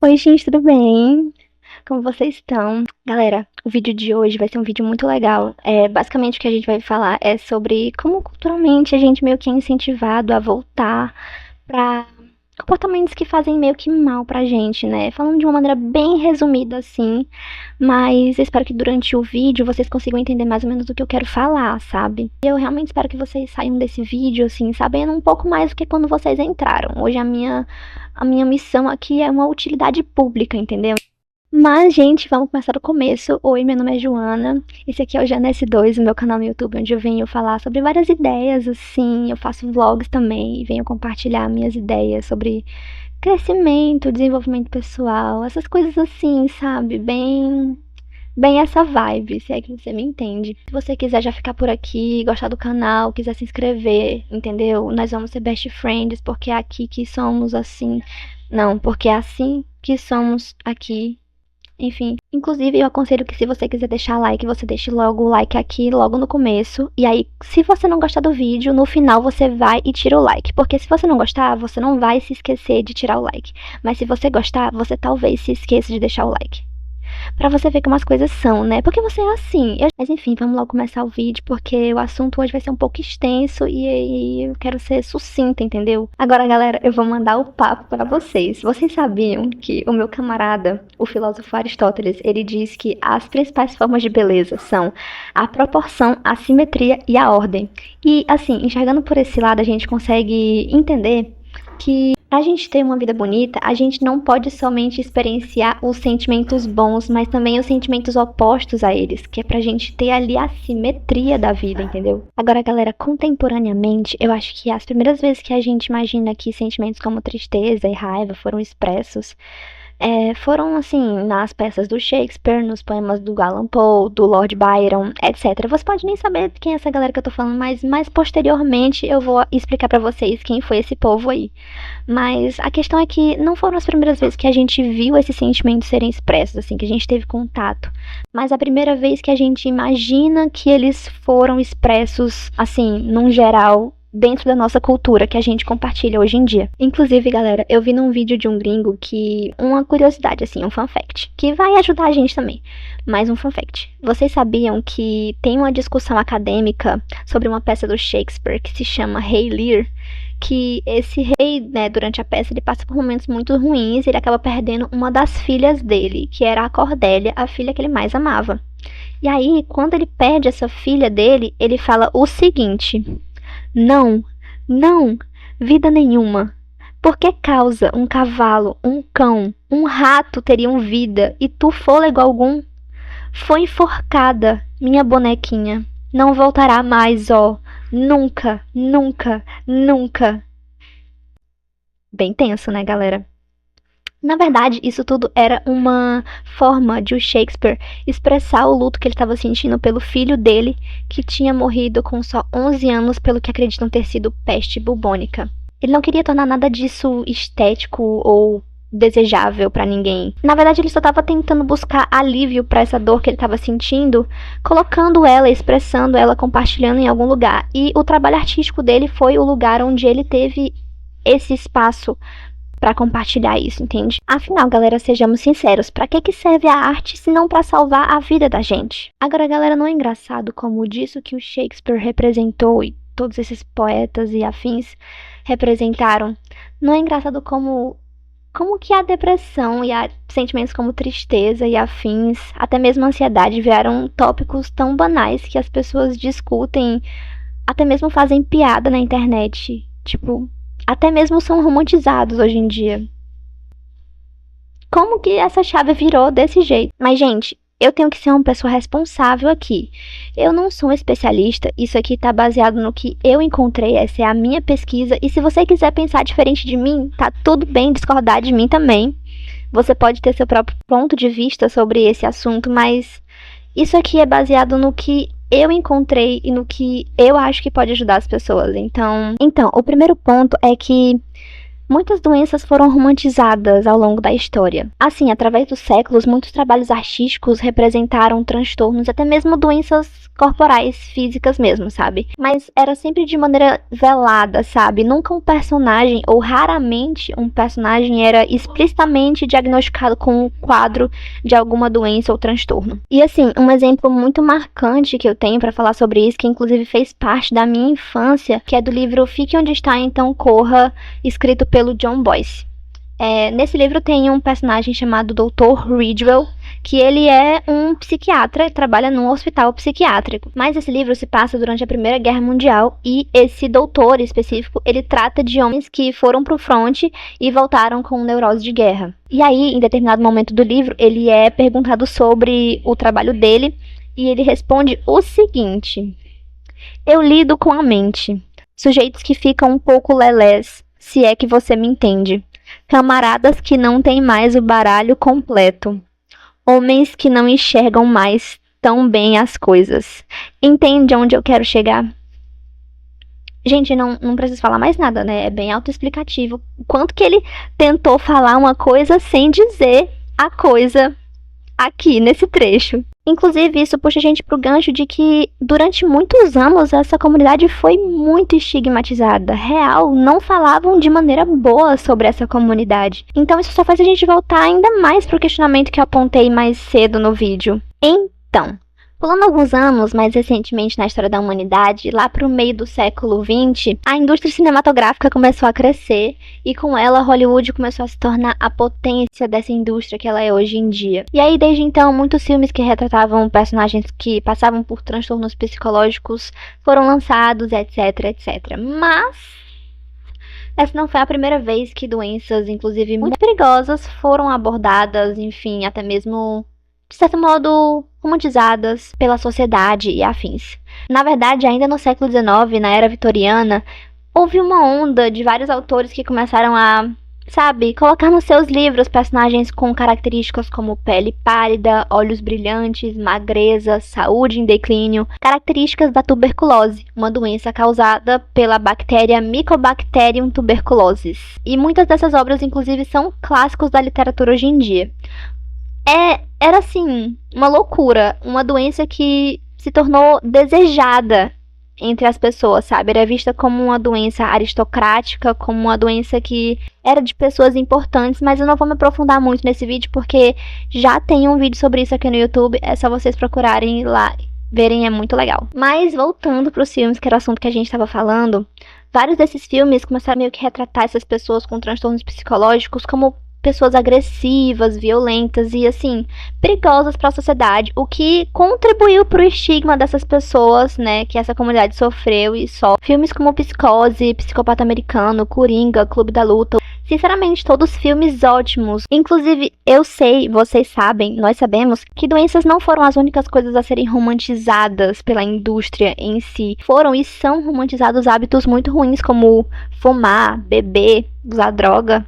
Oi, gente, tudo bem? Como vocês estão? Galera, o vídeo de hoje vai ser um vídeo muito legal. Basicamente o que a gente vai falar é sobre como culturalmente a gente meio que é incentivado a voltar pra comportamentos que fazem meio que mal pra gente, né? Falando de uma maneira bem resumida assim, mas eu espero que durante o vídeo vocês consigam entender mais ou menos o que eu quero falar, sabe? Eu realmente espero que vocês saiam desse vídeo assim, sabendo um pouco mais do que quando vocês entraram. Hoje a minha missão aqui é uma utilidade pública, entendeu? Mas, gente, vamos começar do começo. Oi, meu nome é Joana. Esse aqui é o Janesse2, o meu canal no YouTube, onde eu venho falar sobre várias ideias, assim. Eu faço vlogs também e venho compartilhar minhas ideias sobre crescimento, desenvolvimento pessoal, essas coisas assim, sabe? Bem essa vibe, se é que você me entende. Se você quiser já ficar por aqui, gostar do canal, quiser se inscrever, entendeu? Nós vamos ser best friends, porque é aqui que somos assim. Não, porque é assim que somos aqui. Enfim, inclusive eu aconselho que se você quiser deixar like, você deixe logo o like aqui, logo no começo. E aí, se você não gostar do vídeo, no final você vai e tira o like. Porque se você não gostar, você não vai se esquecer de tirar o like. Mas se você gostar, você talvez se esqueça de deixar o like. Pra você ver como as coisas são, né? Porque você é assim. Mas enfim, vamos logo começar o vídeo, porque o assunto hoje vai ser um pouco extenso e eu quero ser sucinta, entendeu? Agora, galera, eu vou mandar o papo pra vocês. Vocês sabiam que o meu camarada, o filósofo Aristóteles, ele diz que as principais formas de beleza são a proporção, a simetria e a ordem. E, assim, enxergando por esse lado, a gente consegue entender que pra gente ter uma vida bonita, a gente não pode somente experienciar os sentimentos bons, mas também os sentimentos opostos a eles, que é pra gente ter ali a simetria da vida, entendeu? Agora, galera, contemporaneamente, eu acho que as primeiras vezes que a gente imagina que sentimentos como tristeza e raiva foram expressos, foram, assim, nas peças do Shakespeare, nos poemas do Allan Poe, do Lord Byron, etc. Você pode nem saber quem é essa galera que eu tô falando, mas mais posteriormente eu vou explicar pra vocês quem foi esse povo aí. Mas a questão é que não foram as primeiras vezes que a gente viu esses sentimentos serem expressos, assim, que a gente teve contato. Mas a primeira vez que a gente imagina que eles foram expressos, assim, num geral, dentro da nossa cultura que a gente compartilha hoje em dia. Inclusive, galera, eu vi num vídeo de um gringo que uma curiosidade, assim, um fun fact, que vai ajudar a gente também. Mais um fun fact. Vocês sabiam que tem uma discussão acadêmica sobre uma peça do Shakespeare que se chama Rei Lear? Que esse rei, né, durante a peça, ele passa por momentos muito ruins e ele acaba perdendo uma das filhas dele, que era a Cordélia, a filha que ele mais amava. E aí, quando ele perde essa filha dele, ele fala o seguinte: não, não, vida nenhuma. Por que causa um cavalo, um cão, um rato teriam vida e tu fôlego algum? Foi enforcada, minha bonequinha. Não voltará mais, ó. Nunca, nunca, nunca. Bem tenso, né, galera? Na verdade, isso tudo era uma forma de o Shakespeare expressar o luto que ele estava sentindo pelo filho dele, que tinha morrido com só 11 anos pelo que acreditam ter sido peste bubônica. Ele não queria tornar nada disso estético ou desejável pra ninguém. Na verdade, ele só estava tentando buscar alívio para essa dor que ele estava sentindo, colocando ela, expressando ela, compartilhando em algum lugar. E o trabalho artístico dele foi o lugar onde ele teve esse espaço para compartilhar isso, entende? Afinal, galera, sejamos sinceros, para que serve a arte se não para salvar a vida da gente? Agora, galera, não é engraçado como disso que o Shakespeare representou e todos esses poetas e afins representaram? Não é engraçado como que a depressão e sentimentos como tristeza e afins, até mesmo ansiedade, vieram tópicos tão banais que as pessoas discutem, até mesmo fazem piada na internet. Tipo, até mesmo são romantizados hoje em dia. Como que essa chave virou desse jeito? Mas, gente, eu tenho que ser uma pessoa responsável aqui. Eu não sou um especialista, isso aqui tá baseado no que eu encontrei, essa é a minha pesquisa, e se você quiser pensar diferente de mim, tá tudo bem discordar de mim também. Você pode ter seu próprio ponto de vista sobre esse assunto, mas isso aqui é baseado no que eu encontrei e no que eu acho que pode ajudar as pessoas. Então, o primeiro ponto é que Muitas doenças foram romantizadas ao longo da história. Assim, através dos séculos, muitos trabalhos artísticos representaram transtornos, até mesmo doenças corporais, físicas mesmo, sabe? Mas era sempre de maneira velada, sabe? Nunca um personagem, ou raramente um personagem, era explicitamente diagnosticado com um quadro de alguma doença ou transtorno. E assim, um exemplo muito marcante que eu tenho para falar sobre isso, que inclusive fez parte da minha infância, que é do livro Fique Onde Está, Então Corra, escrito pelo John Boyce. Nesse livro tem um personagem chamado Dr. Ridgwell, que ele é um psiquiatra, trabalha num hospital psiquiátrico. Mas esse livro se passa durante a Primeira Guerra Mundial e esse doutor específico, ele trata de homens que foram pro fronte e voltaram com neurose de guerra. E aí, em determinado momento do livro, ele é perguntado sobre o trabalho dele e ele responde o seguinte: eu lido com a mente. Sujeitos que ficam um pouco lelés, se é que você me entende. Camaradas que não têm mais o baralho completo. Homens que não enxergam mais tão bem as coisas. Entende onde eu quero chegar? Gente, não preciso falar mais nada, né? É bem autoexplicativo. O quanto que ele tentou falar uma coisa sem dizer a coisa aqui nesse trecho. Inclusive, isso puxa a gente pro gancho de que durante muitos anos essa comunidade foi muito estigmatizada. Real, não falavam de maneira boa sobre essa comunidade. Então isso só faz a gente voltar ainda mais pro questionamento que eu apontei mais cedo no vídeo. Então, pulando alguns anos, mais recentemente na história da humanidade, lá pro meio do século XX, a indústria cinematográfica começou a crescer e com ela Hollywood começou a se tornar a potência dessa indústria que ela é hoje em dia. E aí desde então muitos filmes que retratavam personagens que passavam por transtornos psicológicos foram lançados, etc, etc. Mas essa não foi a primeira vez que doenças, inclusive muito perigosas, foram abordadas, enfim, até mesmo de certo modo, romantizadas pela sociedade e afins. Na verdade, ainda no século XIX, na era vitoriana, houve uma onda de vários autores que começaram a, colocar nos seus livros personagens com características como pele pálida, olhos brilhantes, magreza, saúde em declínio, características da tuberculose, uma doença causada pela bactéria Mycobacterium tuberculosis. E muitas dessas obras, inclusive, são clássicos da literatura hoje em dia. Era assim, uma loucura, uma doença que se tornou desejada entre as pessoas, sabe? Era vista como uma doença aristocrática, como uma doença que era de pessoas importantes, mas eu não vou me aprofundar muito nesse vídeo porque já tem um vídeo sobre isso aqui no YouTube, é só vocês procurarem lá, verem, é muito legal. Mas voltando para os filmes, que era o assunto que a gente estava falando, vários desses filmes começaram meio que a retratar essas pessoas com transtornos psicológicos como pessoas agressivas, violentas e, assim, perigosas para a sociedade, o que contribuiu para o estigma dessas pessoas, né, que essa comunidade sofreu e só. Filmes como Psicose, Psicopata Americano, Coringa, Clube da Luta, sinceramente, todos filmes ótimos. Inclusive, eu sei, vocês sabem, nós sabemos, que doenças não foram as únicas coisas a serem romantizadas pela indústria em si. Foram e são romantizados hábitos muito ruins, como fumar, beber, usar droga.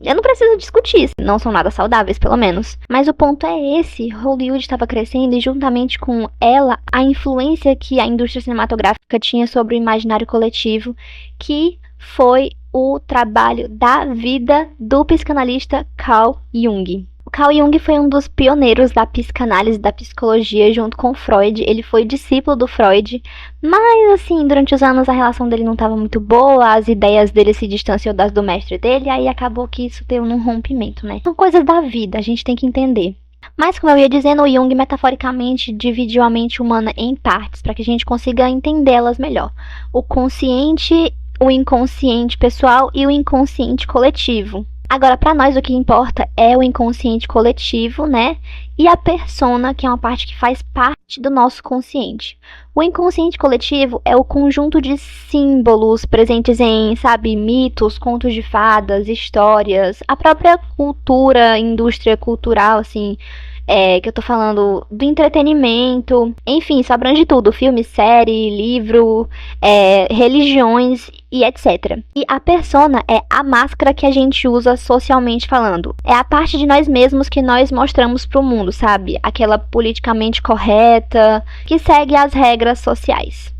Eu não preciso discutir, não são nada saudáveis, pelo menos. Mas o ponto é esse, Hollywood estava crescendo e juntamente com ela, a influência que a indústria cinematográfica tinha sobre o imaginário coletivo, que foi o trabalho da vida do psicanalista Carl Jung. Carl Jung foi um dos pioneiros da psicanálise e da psicologia junto com Freud. Ele foi discípulo do Freud, mas assim, durante os anos a relação dele não estava muito boa, as ideias dele se distanciou das do mestre dele, aí acabou que isso teve um rompimento, né? São coisas da vida, a gente tem que entender. Mas, como eu ia dizendo, o Jung metaforicamente dividiu a mente humana em partes, para que a gente consiga entendê-las melhor. O consciente, o inconsciente pessoal e o inconsciente coletivo. Agora, para nós, o que importa é o inconsciente coletivo, né? E a persona, que é uma parte que faz parte do nosso consciente. O inconsciente coletivo é o conjunto de símbolos presentes em, mitos, contos de fadas, histórias, a própria cultura, indústria cultural, assim, que eu tô falando do entretenimento, enfim, isso abrange tudo, filme, série, livro, religiões e etc. E a persona é a máscara que a gente usa socialmente falando. É a parte de nós mesmos que nós mostramos pro mundo, sabe? Aquela politicamente correta, que segue as regras sociais.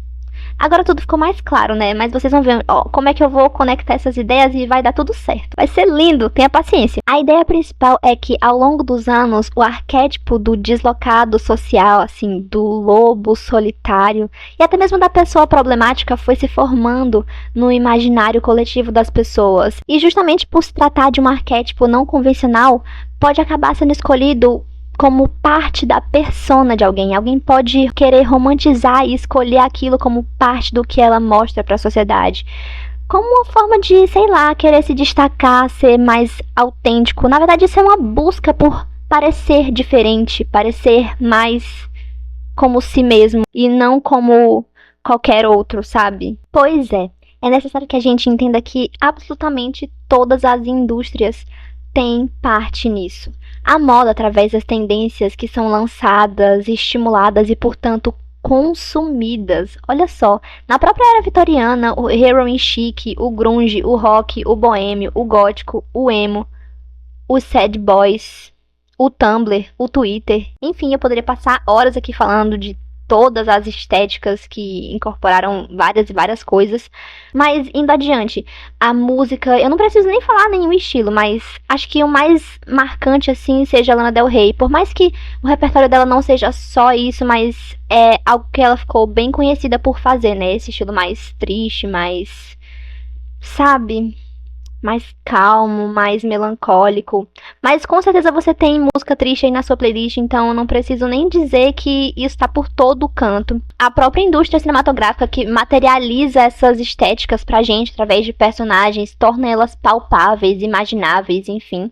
Agora tudo ficou mais claro, né? Mas vocês vão ver, ó, como é que eu vou conectar essas ideias e vai dar tudo certo. Vai ser lindo, tenha paciência. A ideia principal é que ao longo dos anos, o arquétipo do deslocado social, assim, do lobo solitário e até mesmo da pessoa problemática foi se formando no imaginário coletivo das pessoas. E justamente por se tratar de um arquétipo não convencional, pode acabar sendo escolhido como parte da persona de alguém. Alguém pode querer romantizar e escolher aquilo como parte do que ela mostra para a sociedade. Como uma forma de, sei lá, querer se destacar, ser mais autêntico. Na verdade, isso é uma busca por parecer diferente, parecer mais como si mesmo e não como qualquer outro, sabe? Pois é necessário que a gente entenda que absolutamente todas as indústrias têm parte nisso. A moda, através das tendências que são lançadas, estimuladas e, portanto, consumidas. Olha só, na própria era vitoriana, o heroin chic, o grunge, o rock, o boêmio, o gótico, o emo, os sad boys, o Tumblr, o Twitter. Enfim, eu poderia passar horas aqui falando de todas as estéticas que incorporaram várias e várias coisas. Mas, indo adiante, a música, eu não preciso nem falar nenhum estilo, mas acho que o mais marcante, assim, seja a Lana Del Rey. Por mais que o repertório dela não seja só isso, mas é algo que ela ficou bem conhecida por fazer, né? Esse estilo mais triste, mais, sabe, mais calmo, mais melancólico. Mas com certeza você tem música triste aí na sua playlist, então eu não preciso nem dizer que isso tá por todo o canto. A própria indústria cinematográfica que materializa essas estéticas pra gente através de personagens, torna elas palpáveis, imagináveis, enfim.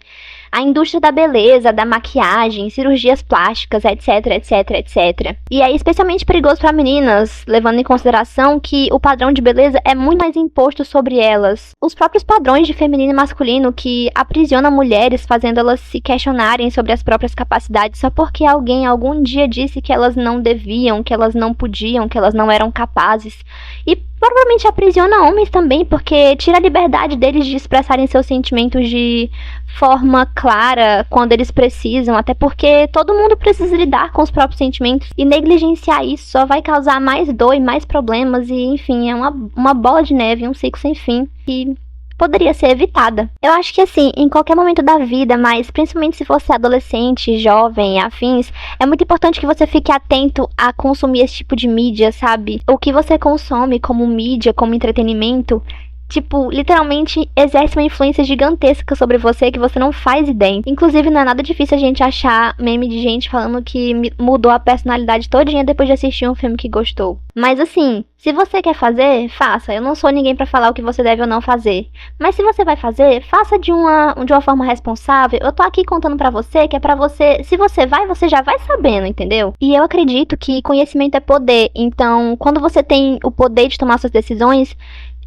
A indústria da beleza, da maquiagem, cirurgias plásticas, etc, etc, etc. E é especialmente perigoso para meninas, levando em consideração que o padrão de beleza é muito mais imposto sobre elas. Os próprios padrões de feminino e masculino que aprisionam mulheres, fazendo elas se questionarem sobre as próprias capacidades só porque alguém algum dia disse que elas não deviam, que elas não podiam, que elas não eram capazes. E provavelmente aprisiona homens também, porque tira a liberdade deles de expressarem seus sentimentos de forma clara quando eles precisam, até porque todo mundo precisa lidar com os próprios sentimentos e negligenciar isso só vai causar mais dor e mais problemas e, enfim, é uma bola de neve, um ciclo sem fim que poderia ser evitada. Eu acho que assim, em qualquer momento da vida, mas principalmente se você é adolescente, jovem, afins, é muito importante que você fique atento a consumir esse tipo de mídia, sabe? O que você consome como mídia, como entretenimento, tipo, literalmente exerce uma influência gigantesca sobre você que você não faz ideia. Inclusive, não é nada difícil a gente achar meme de gente falando que mudou a personalidade todinha depois de assistir um filme que gostou. Mas assim, se você quer fazer, faça. Eu não sou ninguém pra falar o que você deve ou não fazer. Mas se você vai fazer, faça de uma forma responsável. Eu tô aqui contando pra você que é pra você... Se você vai, você já vai sabendo, entendeu? E eu acredito que conhecimento é poder. Então, quando você tem o poder de tomar suas decisões,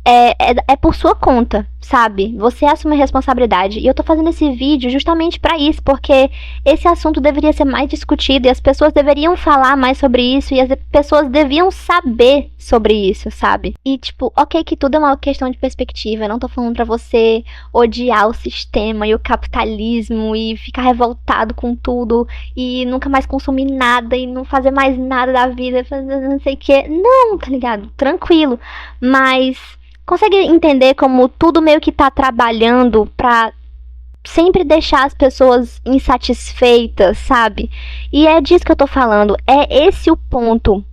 é por sua conta, sabe? Você assume a responsabilidade. E eu tô fazendo esse vídeo justamente pra isso, porque esse assunto deveria ser mais discutido e as pessoas deveriam falar mais sobre isso e as pessoas deviam saber sobre isso, sabe? E tipo, ok que tudo é uma questão de perspectiva, eu não tô falando pra você odiar o sistema e o capitalismo e ficar revoltado com tudo e nunca mais consumir nada e não fazer mais nada da vida, não sei o que. Não, tá ligado? Tranquilo. Mas consegue entender como tudo meio que tá trabalhando pra sempre deixar as pessoas insatisfeitas, sabe? E é disso que eu tô falando. É esse o ponto.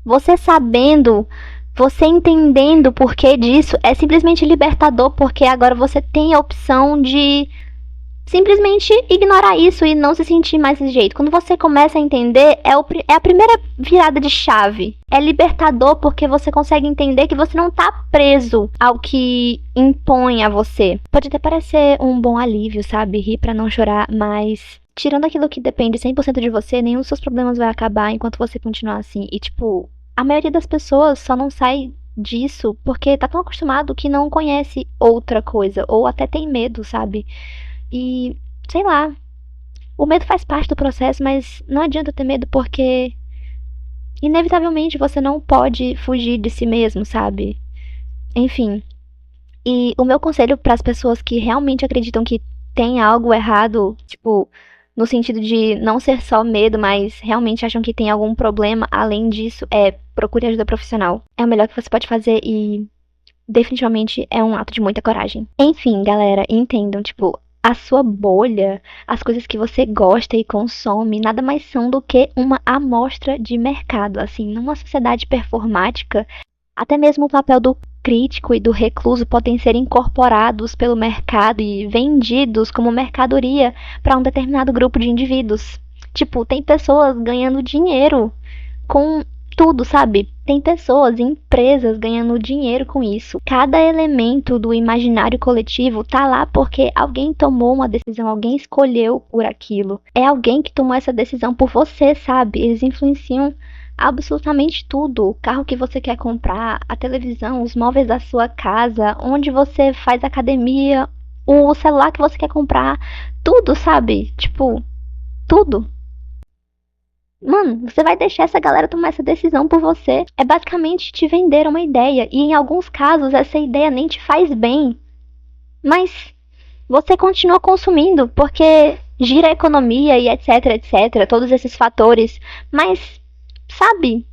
Você sabendo, você entendendo o porquê disso, é simplesmente libertador, porque agora você tem a opção de simplesmente ignorar isso e não se sentir mais desse jeito. Quando você começa a entender, é a primeira virada de chave. É libertador porque você consegue entender que você não tá preso ao que impõe a você. Pode até parecer um bom alívio, sabe? Rir pra não chorar, mas tirando aquilo que depende 100% de você, nenhum dos seus problemas vai acabar enquanto você continuar assim. E tipo, a maioria das pessoas só não sai disso porque tá tão acostumado que não conhece outra coisa, ou até tem medo, sabe? E, sei lá, o medo faz parte do processo, mas não adianta ter medo porque, inevitavelmente, você não pode fugir de si mesmo, sabe? Enfim, e o meu conselho para as pessoas que realmente acreditam que tem algo errado, tipo, no sentido de não ser só medo, mas realmente acham que tem algum problema, além disso, procure ajuda profissional. É o melhor que você pode fazer e definitivamente é um ato de muita coragem. Enfim, galera, entendam, tipo, a sua bolha, as coisas que você gosta e consome, nada mais são do que uma amostra de mercado. Assim, numa sociedade performática, até mesmo o papel do crítico e do recluso podem ser incorporados pelo mercado e vendidos como mercadoria para um determinado grupo de indivíduos. Tipo, tem pessoas ganhando dinheiro com tudo, sabe? Tem pessoas, empresas ganhando dinheiro com isso. Cada elemento do imaginário coletivo tá lá porque alguém tomou uma decisão, alguém escolheu por aquilo. É alguém que tomou essa decisão por você, sabe? Eles influenciam absolutamente tudo. O carro que você quer comprar, a televisão, os móveis da sua casa, onde você faz academia, o celular que você quer comprar, tudo, sabe? Tipo, tudo. Mano, você vai deixar essa galera tomar essa decisão por você. É basicamente te vender uma ideia. E em alguns casos essa ideia nem te faz bem. Mas você continua consumindo porque gira a economia e etc, etc. Todos esses fatores. Mas, sabe,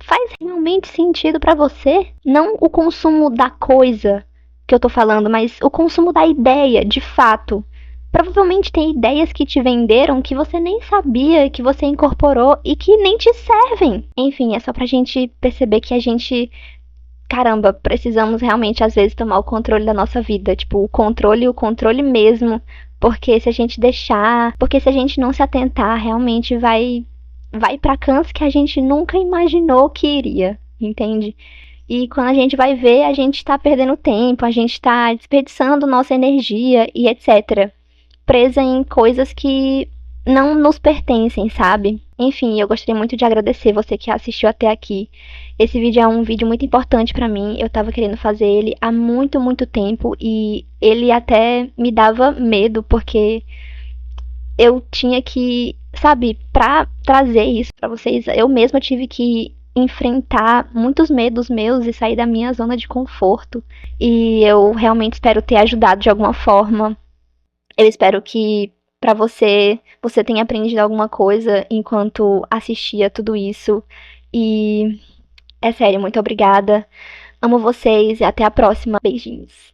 faz realmente sentido pra você? Não o consumo da coisa que eu tô falando, mas o consumo da ideia, de fato. Provavelmente tem ideias que te venderam que você nem sabia, que você incorporou e que nem te servem. Enfim, é só pra gente perceber que a gente, caramba, precisamos realmente às vezes tomar o controle da nossa vida, tipo, o controle mesmo, porque se a gente deixar, porque se a gente não se atentar, realmente vai para cantos que a gente nunca imaginou que iria, entende? E quando a gente vai ver, a gente tá perdendo tempo, a gente tá desperdiçando nossa energia e etc, presa em coisas que não nos pertencem, sabe? Enfim, eu gostaria muito de agradecer você que assistiu até aqui. Esse vídeo é um vídeo muito importante pra mim. Eu tava querendo fazer ele há muito, muito tempo e ele até me dava medo porque eu tinha que, sabe, pra trazer isso pra vocês, eu mesma tive que enfrentar muitos medos meus e sair da minha zona de conforto. E eu realmente espero ter ajudado de alguma forma. Eu espero que pra você tenha aprendido alguma coisa enquanto assistia tudo isso. E é sério, muito obrigada. Amo vocês e até a próxima. Beijinhos.